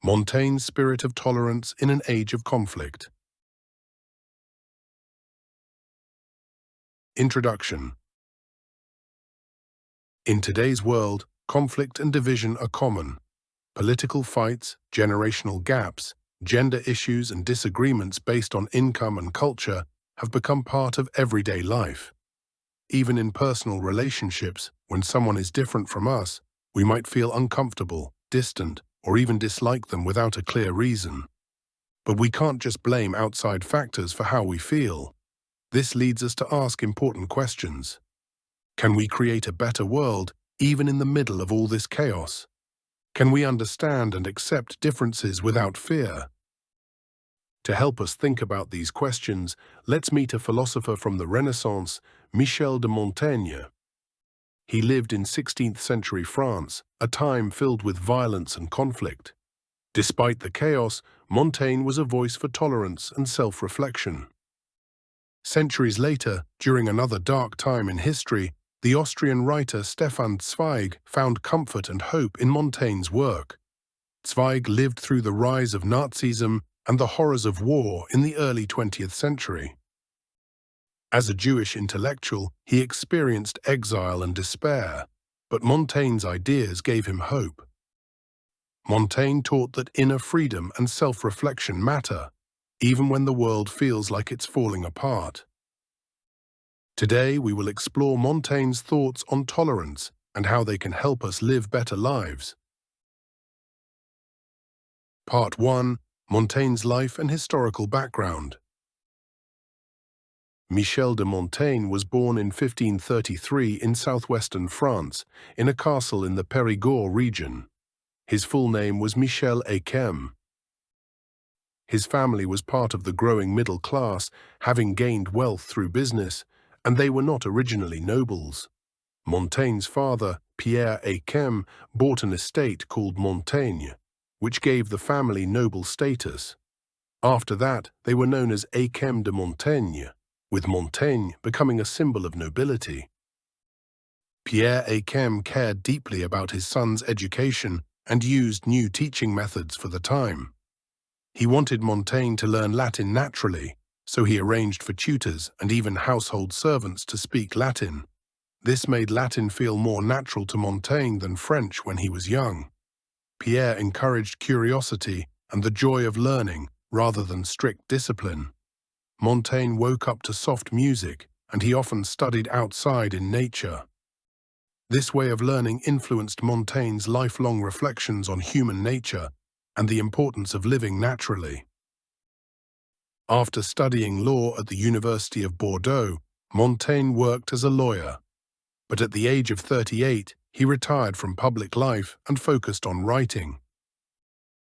Montaigne's spirit of tolerance in an age of conflict. Introduction. In today's world, conflict and division are common. Political fights, generational gaps, gender issues and disagreements based on income and culture have become part of everyday life. Even in personal relationships, when someone is different from us, we might feel uncomfortable, distant, or even dislike them without a clear reason. But we can't just blame outside factors for how we feel. This leads us to ask important questions. Can we create a better world, even in the middle of all this chaos? Can we understand and accept differences without fear? To help us think about these questions, let's meet a philosopher from the Renaissance, Michel de Montaigne. He lived in 16th century France, a time filled with violence and conflict. Despite the chaos, Montaigne was a voice for tolerance and self-reflection. Centuries later, during another dark time in history, the Austrian writer Stefan Zweig found comfort and hope in Montaigne's work. Zweig lived through the rise of Nazism and the horrors of war in the early 20th century. As a Jewish intellectual, he experienced exile and despair, but Montaigne's ideas gave him hope. Montaigne taught that inner freedom and self-reflection matter, even when the world feels like it's falling apart. Today, we will explore Montaigne's thoughts on tolerance and how they can help us live better lives. Part 1. Montaigne's life and historical background. Michel de Montaigne was born in 1533 in southwestern France, in a castle in the Périgord region. His full name was Michel Ayquem. His family was part of the growing middle class, having gained wealth through business, and they were not originally nobles. Montaigne's father, Pierre Ayquem, bought an estate called Montaigne, which gave the family noble status. After that, they were known as Ayquem de Montaigne, with Montaigne becoming a symbol of nobility. Pierre Ayquem cared deeply about his son's education and used new teaching methods for the time. He wanted Montaigne to learn Latin naturally, so he arranged for tutors and even household servants to speak Latin. This made Latin feel more natural to Montaigne than French when he was young. Pierre encouraged curiosity and the joy of learning rather than strict discipline. Montaigne woke up to soft music, and he often studied outside in nature. This way of learning influenced Montaigne's lifelong reflections on human nature and the importance of living naturally. After studying law at the University of Bordeaux, Montaigne worked as a lawyer. But at the age of 38, he retired from public life and focused on writing.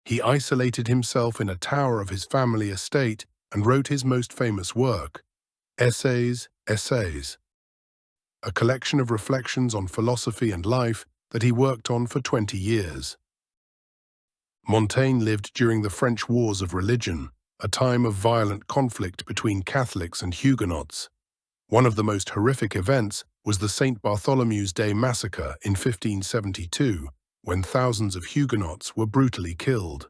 He isolated himself in a tower of his family estate and wrote his most famous work, Essays, a collection of reflections on philosophy and life that he worked on for 20 years. Montaigne lived during the French Wars of Religion, a time of violent conflict between Catholics and Huguenots. One of the most horrific events was the St. Bartholomew's Day massacre in 1572, when thousands of Huguenots were brutally killed.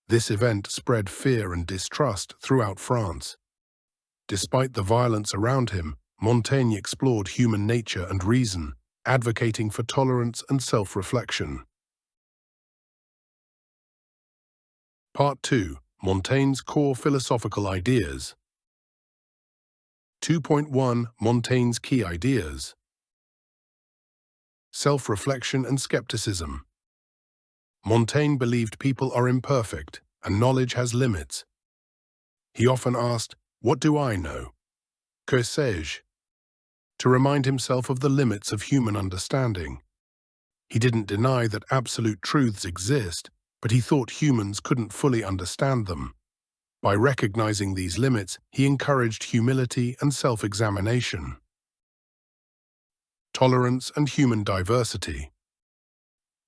This event spread fear and distrust throughout France. Despite the violence around him, Montaigne explored human nature and reason, advocating for tolerance and self-reflection. Part 2. Montaigne's core philosophical ideas. 2.1. Montaigne's key ideas. Self-reflection and skepticism. Montaigne believed people are imperfect and knowledge has limits. He often asked, "What do I know? Que sais-je?" to remind himself of the limits of human understanding. He didn't deny that absolute truths exist, but he thought humans couldn't fully understand them. By recognizing these limits, he encouraged humility and self-examination. Tolerance and human diversity.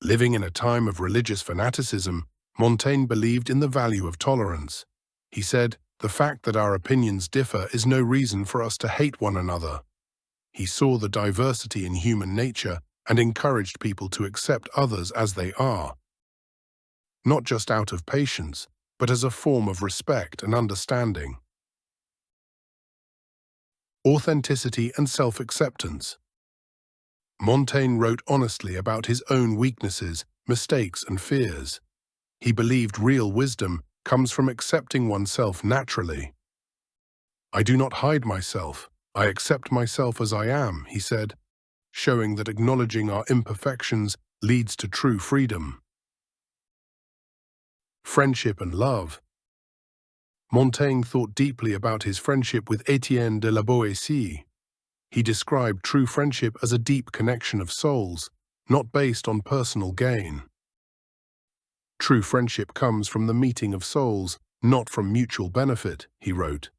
Living in a time of religious fanaticism, Montaigne believed in the value of tolerance. He said, "The fact that our opinions differ is no reason for us to hate one another." He saw the diversity in human nature and encouraged people to accept others as they are. not just out of patience, but as a form of respect and understanding. Authenticity and self-acceptance. Montaigne wrote honestly about his own weaknesses, mistakes, and fears. He believed real wisdom comes from accepting oneself naturally. "I do not hide myself. I accept myself as I am," he said, showing that acknowledging our imperfections leads to true freedom. Friendship and love. Montaigne thought deeply about his friendship with Étienne de la Boétie. He described true friendship as a deep connection of souls, not based on personal gain. "True friendship comes from the meeting of souls, not from mutual benefit," he wrote.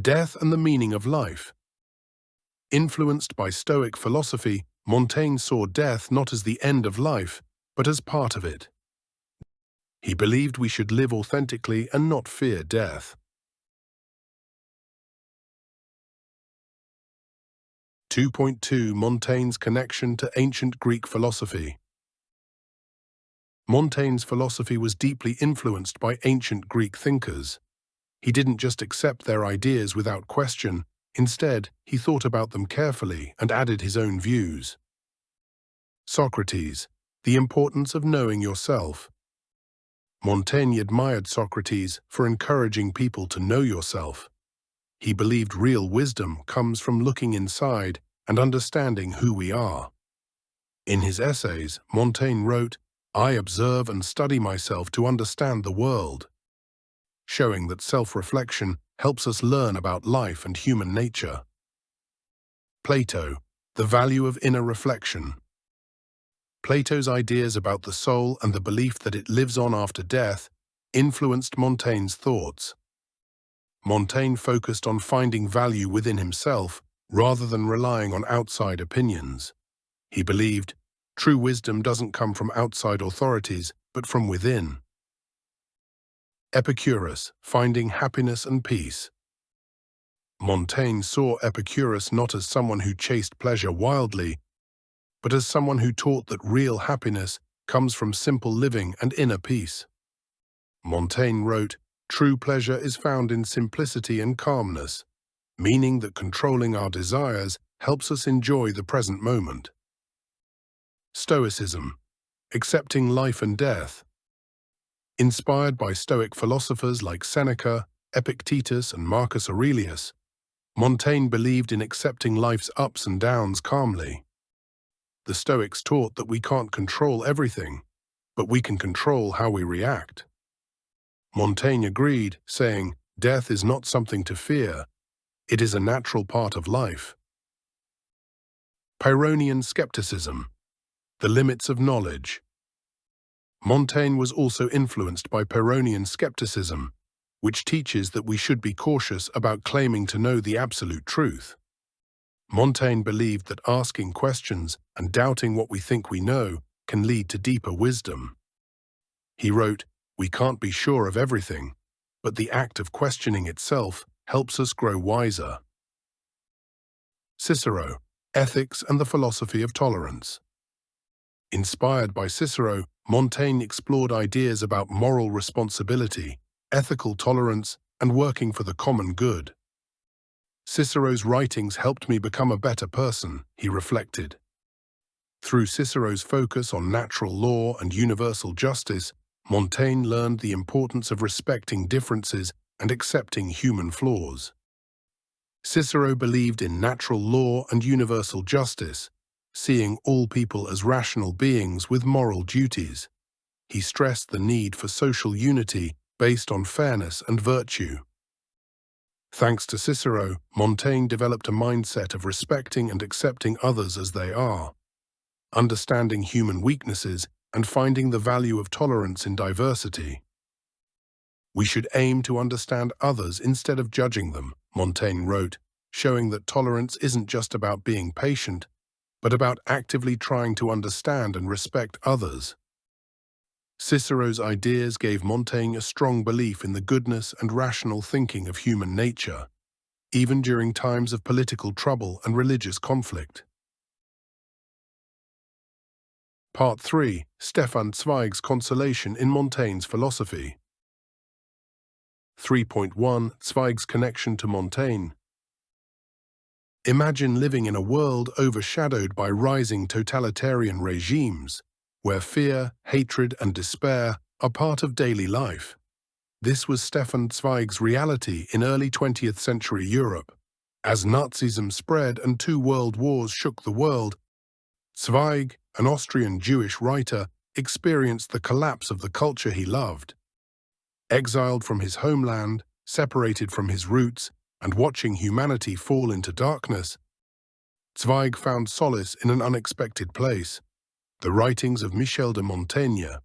Death and the meaning of life. Influenced by Stoic philosophy, Montaigne saw death not as the end of life, but as part of it. He believed we should live authentically and not fear death. 2.2 Montaigne's connection to ancient Greek philosophy. Montaigne's philosophy was deeply influenced by ancient Greek thinkers. He didn't just accept their ideas without question. Instead, he thought about them carefully and added his own views. Socrates, the importance of knowing yourself. Montaigne admired Socrates for encouraging people to know yourself. He believed real wisdom comes from looking inside and understanding who we are. In his essays, Montaigne wrote, "I observe and study myself to understand the world," showing that self-reflection helps us learn about life and human nature. Plato, the value of inner reflection. Plato's ideas about the soul and the belief that it lives on after death influenced Montaigne's thoughts. Montaigne focused on finding value within himself rather than relying on outside opinions. He believed, true wisdom doesn't come from outside authorities, but from within. Epicurus, finding happiness and peace. Montaigne saw Epicurus not as someone who chased pleasure wildly, but as someone who taught that real happiness comes from simple living and inner peace. Montaigne wrote, "True pleasure is found in simplicity and calmness," meaning that controlling our desires helps us enjoy the present moment. Stoicism, accepting life and death. Inspired by Stoic philosophers like Seneca, Epictetus, and Marcus Aurelius, Montaigne believed in accepting life's ups and downs calmly. The Stoics taught that we can't control everything, but we can control how we react. Montaigne agreed, saying, "Death is not something to fear. It is a natural part of life." Pyrrhonian skepticism, the limits of knowledge. Montaigne was also influenced by Pyrrhonian skepticism, which teaches that we should be cautious about claiming to know the absolute truth. Montaigne believed that asking questions and doubting what we think we know can lead to deeper wisdom. He wrote, "We can't be sure of everything, but the act of questioning itself helps us grow wiser." Cicero, ethics and the philosophy of tolerance. Inspired by Cicero, Montaigne explored ideas about moral responsibility, ethical tolerance, and working for the common good. "Cicero's writings helped me become a better person," he reflected. Through Cicero's focus on natural law and universal justice, Montaigne learned the importance of respecting differences and accepting human flaws. Cicero believed in natural law and universal justice, seeing all people as rational beings with moral duties. He stressed the need for social unity based on fairness and virtue. Thanks to Cicero, Montaigne developed a mindset of respecting and accepting others as they are, understanding human weaknesses and finding the value of tolerance in diversity. "We should aim to understand others instead of judging them," Montaigne wrote, showing that tolerance isn't just about being patient, but about actively trying to understand and respect others. Cicero's ideas gave Montaigne a strong belief in the goodness and rational thinking of human nature, even during times of political trouble and religious conflict. Part 3. Stefan Zweig's Consolation in Montaigne's Philosophy. 3.1. Zweig's Connection to Montaigne. Imagine living in a world overshadowed by rising totalitarian regimes, where fear, hatred, and despair are part of daily life. This was Stefan Zweig's reality in early 20th century Europe. As Nazism spread and two world wars shook the world, Zweig, an Austrian Jewish writer, experienced the collapse of the culture he loved. Exiled from his homeland, separated from his roots, and watching humanity fall into darkness, Zweig found solace in an unexpected place: the writings of Michel de Montaigne.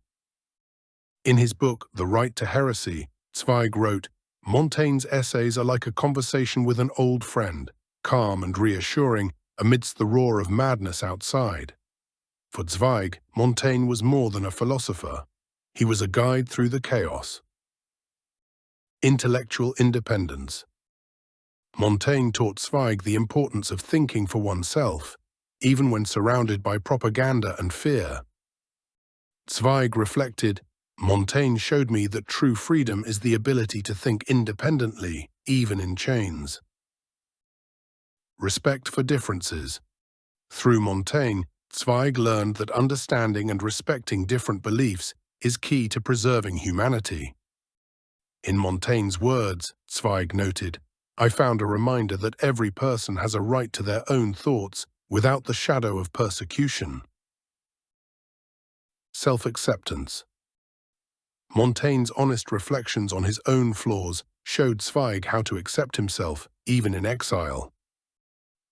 In his book, The Right to Heresy, Zweig wrote, "Montaigne's essays are like a conversation with an old friend, calm and reassuring amidst the roar of madness outside." For Zweig, Montaigne was more than a philosopher. He was a guide through the chaos. Intellectual independence. Montaigne taught Zweig the importance of thinking for oneself, even when surrounded by propaganda and fear. Zweig reflected, "Montaigne showed me that true freedom is the ability to think independently, even in chains." Respect for differences. Through Montaigne, Zweig learned that understanding and respecting different beliefs is key to preserving humanity. In Montaigne's words, Zweig noted, "I found a reminder that every person has a right to their own thoughts without the shadow of persecution." Self-acceptance. Montaigne's honest reflections on his own flaws showed Zweig how to accept himself, even in exile.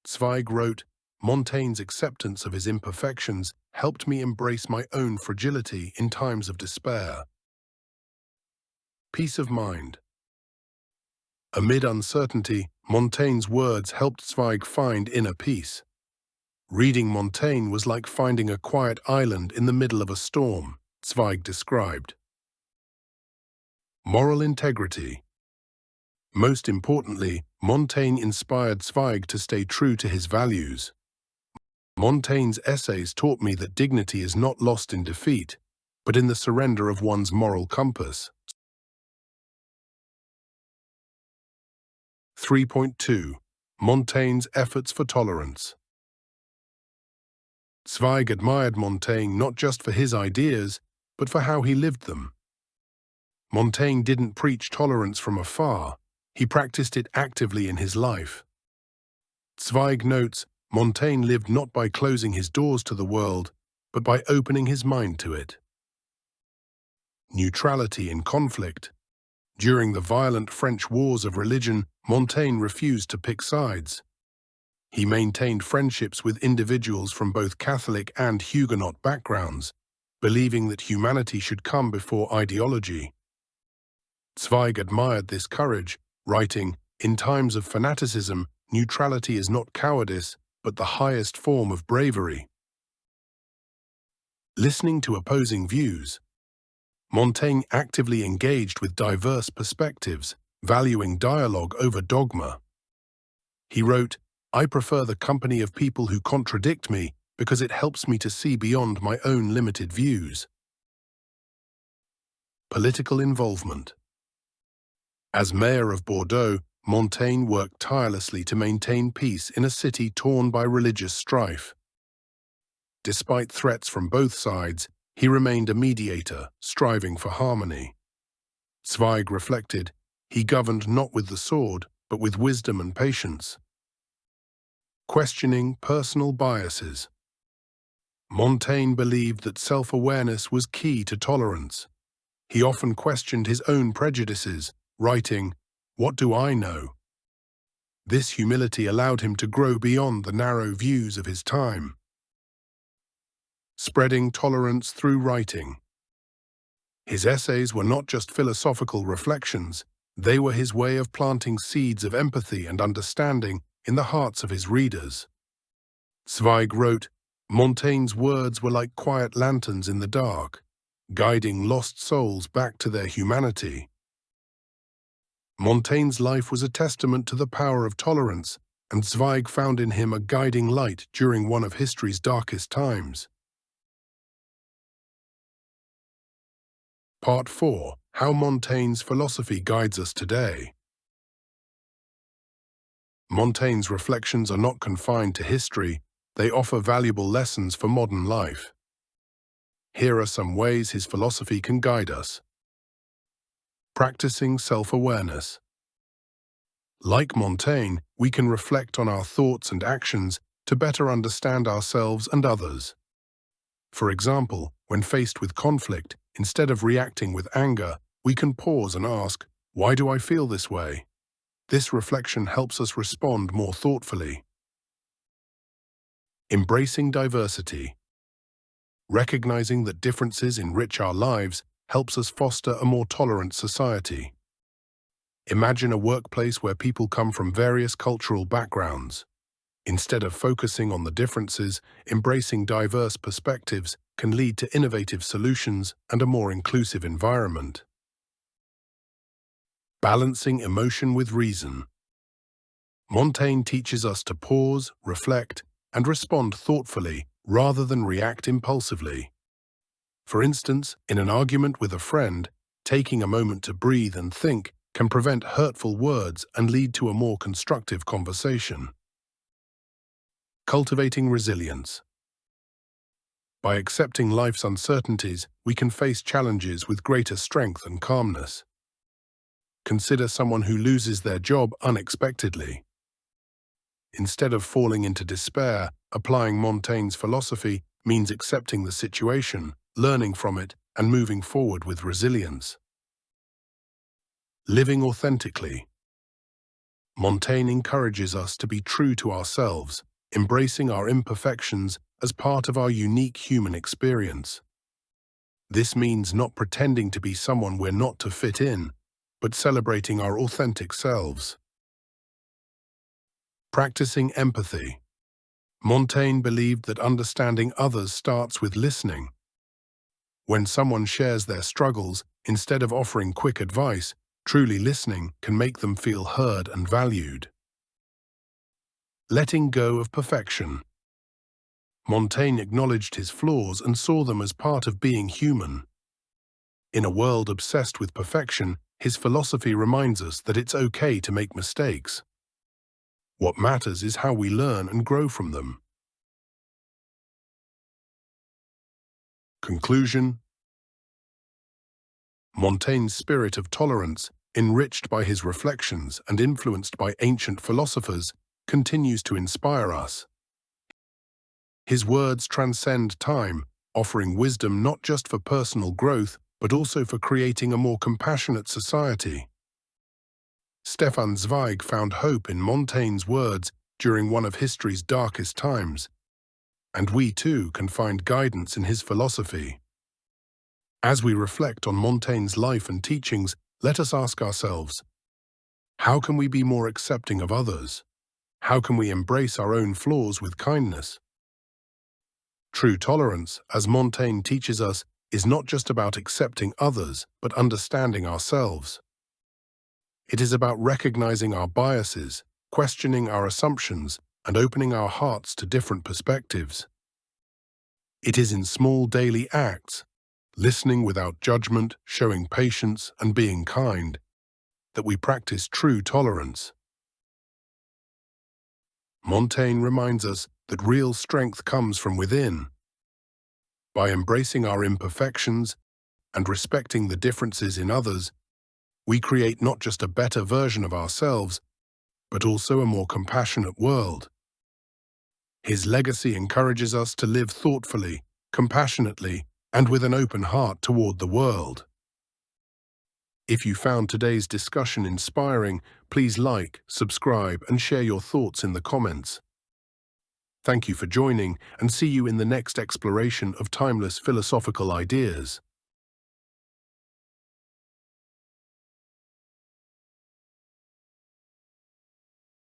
Zweig wrote, "Montaigne's acceptance of his imperfections helped me embrace my own fragility in times of despair." Peace of mind. Amid uncertainty, Montaigne's words helped Zweig find inner peace. Reading Montaigne was like finding a quiet island in the middle of a storm, Zweig described. Moral integrity. Most importantly, Montaigne inspired Zweig to stay true to his values. Montaigne's essays taught me that dignity is not lost in defeat, but in the surrender of one's moral compass. 3.2. Montaigne's efforts for tolerance. Zweig admired Montaigne not just for his ideas, but for how he lived them. Montaigne didn't preach tolerance from afar, he practiced it actively in his life. Zweig notes, Montaigne lived not by closing his doors to the world, but by opening his mind to it. Neutrality in conflict. During the violent French wars of religion, Montaigne refused to pick sides. He maintained friendships with individuals from both Catholic and Huguenot backgrounds, believing that humanity should come before ideology. Zweig admired this courage, writing, "In times of fanaticism, neutrality is not cowardice, but the highest form of bravery." Listening to opposing views. Montaigne actively engaged with diverse perspectives, valuing dialogue over dogma. He wrote, "I prefer the company of people who contradict me because it helps me to see beyond my own limited views." Political involvement. As mayor of Bordeaux, Montaigne worked tirelessly to maintain peace in a city torn by religious strife. Despite threats from both sides, he remained a mediator, striving for harmony. Zweig reflected, "He governed not with the sword, but with wisdom and patience." Questioning personal biases. Montaigne believed that self-awareness was key to tolerance. He often questioned his own prejudices, writing, "What do I know?" This humility allowed him to grow beyond the narrow views of his time. Spreading tolerance through writing. His essays were not just philosophical reflections, they were his way of planting seeds of empathy and understanding in the hearts of his readers. Zweig wrote, "Montaigne's words were like quiet lanterns in the dark, guiding lost souls back to their humanity." Montaigne's life was a testament to the power of tolerance, and Zweig found in him a guiding light during one of history's darkest times. Part 4. How Montaigne's philosophy guides us today. Montaigne's reflections are not confined to history, they offer valuable lessons for modern life. Here are some ways his philosophy can guide us. Practicing self-awareness. Like Montaigne, we can reflect on our thoughts and actions to better understand ourselves and others. For example, when faced with conflict, instead of reacting with anger, we can pause and ask, "Why do I feel this way?" This reflection helps us respond more thoughtfully. Embracing diversity. Recognizing that differences enrich our lives helps us foster a more tolerant society. Imagine a workplace where people come from various cultural backgrounds. Instead of focusing on the differences, embracing diverse perspectives can lead to innovative solutions and a more inclusive environment. Balancing emotion with reason. Montaigne teaches us to pause, reflect, and respond thoughtfully rather than react impulsively. For instance, in an argument with a friend, taking a moment to breathe and think can prevent hurtful words and lead to a more constructive conversation. Cultivating resilience. By accepting life's uncertainties, we can face challenges with greater strength and calmness. Consider someone who loses their job unexpectedly. Instead of falling into despair, applying Montaigne's philosophy means accepting the situation, learning from it, and moving forward with resilience. Living authentically. Montaigne encourages us to be true to ourselves, embracing our imperfections as part of our unique human experience. This means not pretending to be someone we're not to fit in, but celebrating our authentic selves. Practicing empathy. Montaigne believed that understanding others starts with listening. When someone shares their struggles, instead of offering quick advice, truly listening can make them feel heard and valued. Letting go of perfection. Montaigne acknowledged his flaws and saw them as part of being human. In a world obsessed with perfection, his philosophy reminds us that it's okay to make mistakes. What matters is how we learn and grow from them. Conclusion. Montaigne's spirit of tolerance, enriched by his reflections and influenced by ancient philosophers, continues to inspire us. His words transcend time, offering wisdom not just for personal growth, but also for creating a more compassionate society. Stefan Zweig found hope in Montaigne's words during one of history's darkest times, and we too can find guidance in his philosophy. As we reflect on Montaigne's life and teachings, let us ask ourselves, how can we be more accepting of others? How can we embrace our own flaws with kindness? True tolerance, as Montaigne teaches us, is not just about accepting others, but understanding ourselves. It is about recognizing our biases, questioning our assumptions, and opening our hearts to different perspectives. It is in small daily acts, listening without judgment, showing patience, and being kind, that we practice true tolerance. Montaigne reminds us that real strength comes from within. By embracing our imperfections and respecting the differences in others, we create not just a better version of ourselves, but also a more compassionate world. His legacy encourages us to live thoughtfully, compassionately, and with an open heart toward the world. If you found today's discussion inspiring, please like, subscribe, and share your thoughts in the comments. Thank you for joining, and see you in the next exploration of timeless philosophical ideas.